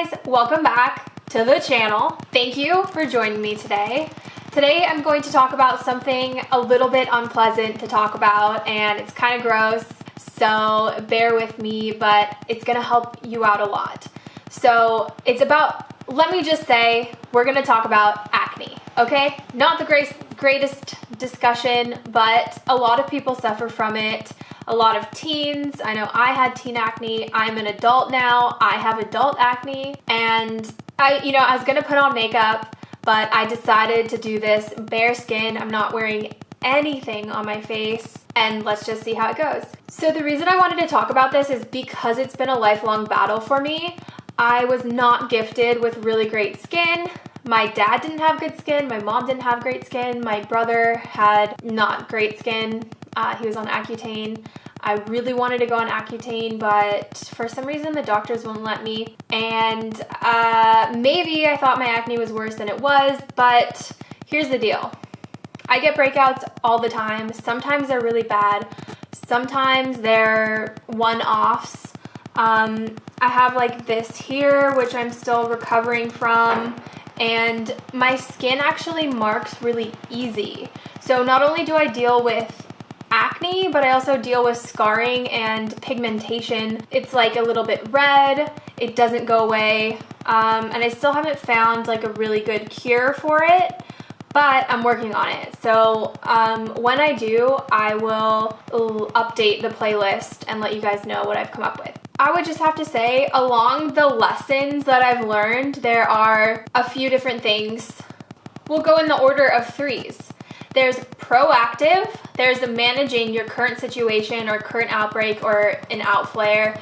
guys, welcome back to the channel. Thank you for joining me today. Today I'm going to talk about something a little bit unpleasant to talk about, and it's kind of gross, so bear with me, but it's gonna help you out a lot. So it's about, let me just say, we're gonna talk about acne, okay? Not the greatest discussion, but a lot of people suffer from it. A lot of teens. I know I had teen acne. I'm an adult now. I have adult acne, and I was gonna put on makeup, but I decided to do this bare skin. I'm not wearing anything on my face, and let's just see how it goes. So the reason I wanted to talk about this is because it's been a lifelong battle for me. I was not gifted with really great skin. My dad didn't have good skin. My mom didn't have great skin. My brother had not great skin. He was on Accutane. I really wanted to go on Accutane, but for some reason the doctors wouldn't let me. And maybe I thought my acne was worse than it was, but here's the deal. I get breakouts all the time. Sometimes they're really bad. Sometimes they're one-offs. I have like this here, which I'm still recovering from, and my skin actually marks really easy. So not only do I deal with acne, but I also deal with scarring and pigmentation. It's like a little bit red, it doesn't go away, and I still haven't found like a really good cure for it, but I'm working on it. So when I do, I will update the playlist and let you guys know what I've come up with. I would just have to say, along the lessons that I've learned, there are a few different things. We'll go in the order of threes. There's proactive, there's managing your current situation or current outbreak or an outflare,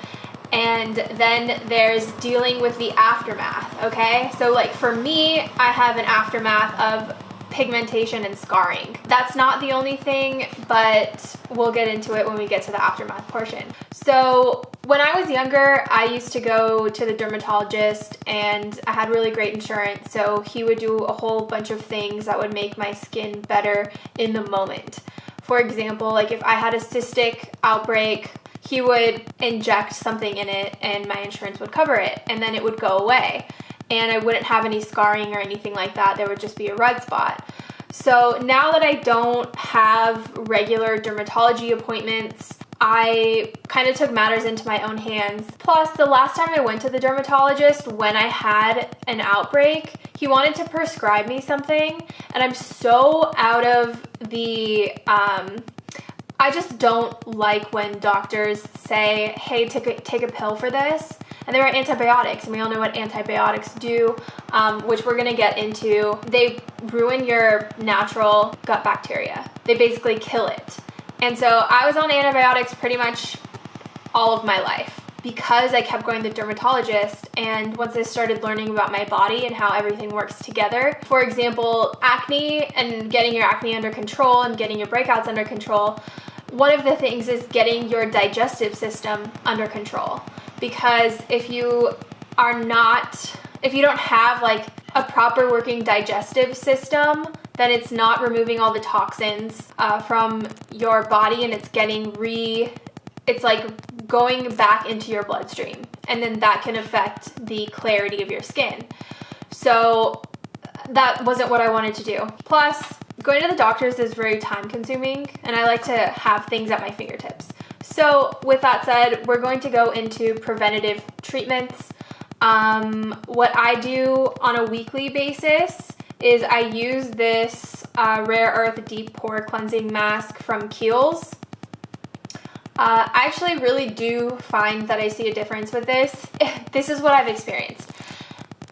and then there's dealing with the aftermath, okay? So like for me, I have an aftermath of pigmentation and scarring. That's not the only thing, but we'll get into it when we get to the aftermath portion. So when I was younger, I used to go to the dermatologist, and I had really great insurance, so he would do a whole bunch of things that would make my skin better in the moment. For example, like if I had a cystic outbreak, he would inject something in it and my insurance would cover it, and then it would go away. And I wouldn't have any scarring or anything like that. There would just be a red spot. So now that I don't have regular dermatology appointments, I kind of took matters into my own hands. Plus, the last time I went to the dermatologist when I had an outbreak, he wanted to prescribe me something, and I'm so out of the, I just don't like when doctors say, hey, take a pill for this. And there are antibiotics, and we all know what antibiotics do, which we're gonna get into. They ruin your natural gut bacteria. They basically kill it. And so I was on antibiotics pretty much all of my life because I kept going to the dermatologist, and once I started learning about my body and how everything works together, for example, acne and getting your acne under control and getting your breakouts under control, one of the things is getting your digestive system under control. Because if you don't have like a proper working digestive system, then it's not removing all the toxins from your body, and it's like going back into your bloodstream, and then that can affect the clarity of your skin. So that wasn't what I wanted to do. Plus, going to the doctors is very time consuming, and I like to have things at my fingertips. So with that said, we're going to go into preventative treatments. What I do on a weekly basis is I use this Rare Earth Deep Pore Cleansing Mask from Kiehls. I actually really do find that I see a difference with this. This is what I've experienced.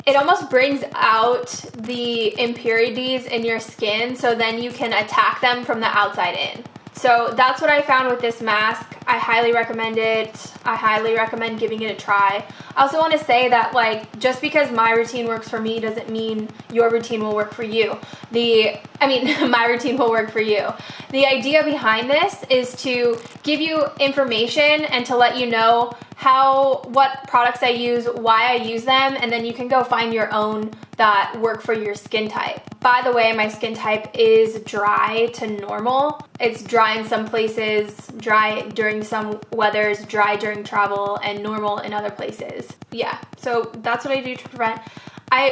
It almost brings out the impurities in your skin, so then you can attack them from the outside in. So that's what I found with this mask. I highly recommend it. I highly recommend giving it a try. I also want to say that like just because my routine works for me doesn't mean your routine will work for you. My routine will work for you. The idea behind this is to give you information and to let you know what products I use, why I use them, and then you can go find your own that work for your skin type. By the way, my skin type is dry to normal. It's dry in some places, dry during some weathers, dry during travel, and normal in other places. Yeah, so that's what I do to prevent.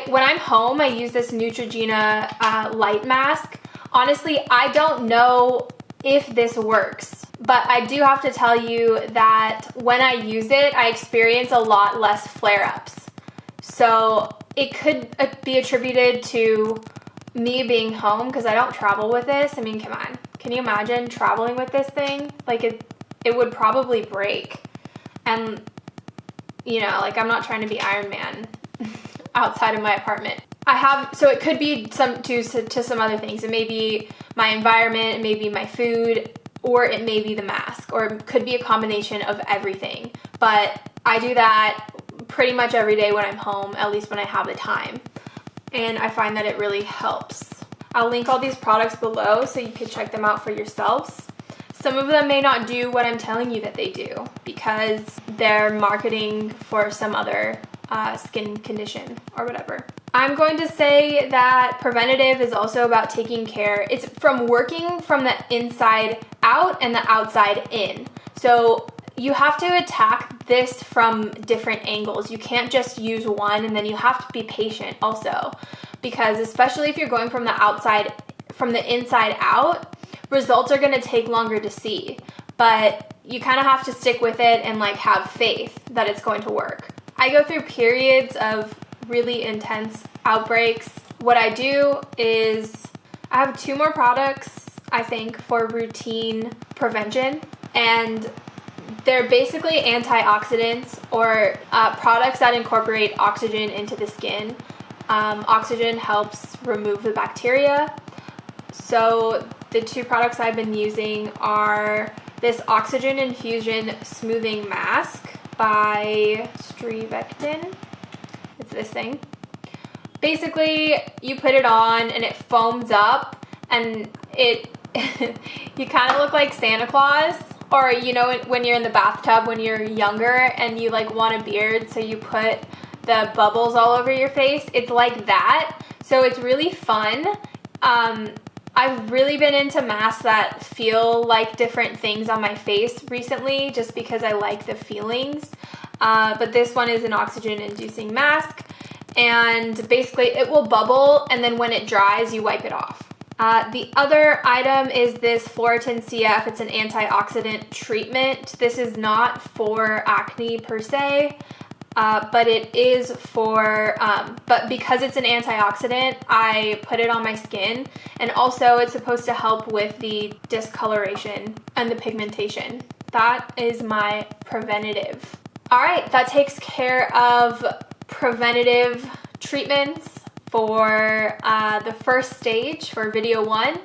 When I'm home, I use this Neutrogena light mask. Honestly, I don't know if this works, but I do have to tell you that when I use it, I experience a lot less flare-ups. So it could be attributed to me being home because I don't travel with this. I mean, come on. Can you imagine traveling with this thing? Like it would probably break. And, you know, like I'm not trying to be Iron Man outside of my apartment. So it could be to some other things. It may be my environment, it may be my food, or it may be the mask, or it could be a combination of everything. But I do that pretty much every day when I'm home, at least when I have the time. And I find that it really helps. I'll link all these products below so you can check them out for yourselves. Some of them may not do what I'm telling you that they do because they're marketing for some other skin condition or whatever. I'm going to say that preventative is also about taking care. It's from working from the inside out and the outside in. So you have to attack this from different angles. You can't just use one, and then you have to be patient also, because especially if you're going from the inside out, results are going to take longer to see. But you kind of have to stick with it and like have faith that it's going to work. I go through periods of really intense outbreaks. What I do is I have 2 more products, I think, for routine prevention, and they're basically antioxidants or products that incorporate oxygen into the skin. Oxygen helps remove the bacteria. So the 2 products I've been using are this Oxygen Infusion Smoothing Mask by StriVectin. It's this thing. Basically, you put it on and it foams up, and you kind of look like Santa Claus. Or, you know, when you're in the bathtub when you're younger and you like want a beard, so you put the bubbles all over your face. It's like that. So it's really fun. I've really been into masks that feel like different things on my face recently, just because I like the feelings. But this one is an oxygen-inducing mask, and basically it will bubble, and then when it dries, you wipe it off. The other item is this Phloretin CF. It's an antioxidant treatment. This is not for acne per se, but it is for, but because it's an antioxidant, I put it on my skin, and also it's supposed to help with the discoloration and the pigmentation. That is my preventative. All right, that takes care of preventative treatments for the first stage for video 1.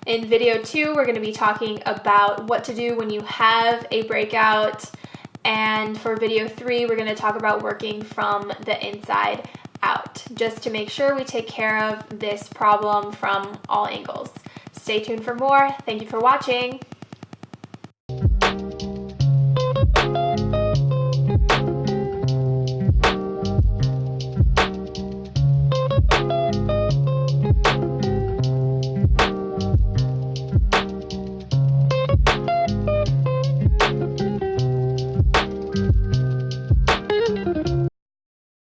In video 2, we're going to be talking about what to do when you have a breakout. And for video 3, we're going to talk about working from the inside out, just to make sure we take care of this problem from all angles. Stay tuned for more. Thank you for watching.